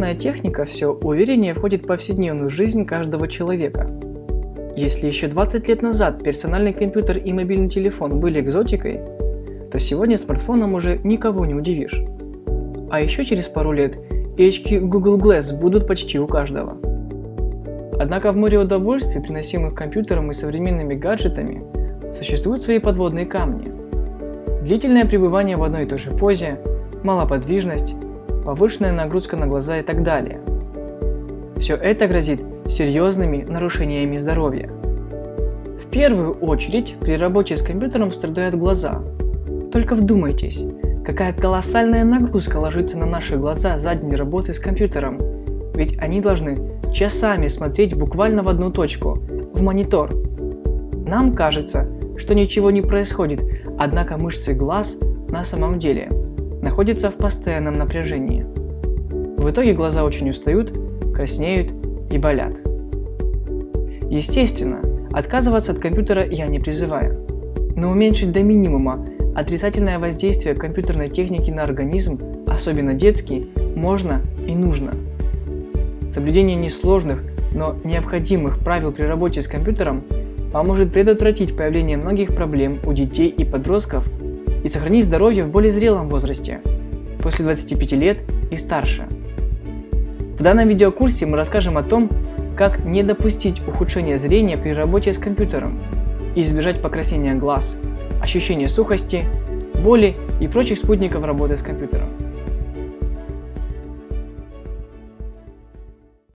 Компьютерная техника все увереннее входит в повседневную жизнь каждого человека. Если еще 20 лет назад персональный компьютер и мобильный телефон были экзотикой, то сегодня смартфоном уже никого не удивишь. А еще через пару лет и очки Google Glass будут почти у каждого. Однако в море удовольствий, приносимых компьютером и современными гаджетами, существуют свои подводные камни. Длительное пребывание в одной и той же позе, малоподвижность, повышенная нагрузка на глаза и так далее. Все это грозит серьезными нарушениями здоровья. В первую очередь при работе с компьютером страдают глаза. Только вдумайтесь, какая колоссальная нагрузка ложится на наши глаза за день работы с компьютером, ведь они должны часами смотреть буквально в одну точку, в монитор. Нам кажется, что ничего не происходит, однако мышцы глаз на самом деле находятся в постоянном напряжении. В итоге глаза очень устают, краснеют и болят. Естественно, отказываться от компьютера я не призываю, но уменьшить до минимума отрицательное воздействие компьютерной техники на организм, особенно детский, можно и нужно. Соблюдение несложных, но необходимых правил при работе с компьютером поможет предотвратить появление многих проблем у детей и подростков и сохранить здоровье в более зрелом возрасте, после 25 лет и старше. В данном видеокурсе мы расскажем о том, как не допустить ухудшения зрения при работе с компьютером и избежать покраснения глаз, ощущения сухости, боли и прочих спутников работы с компьютером.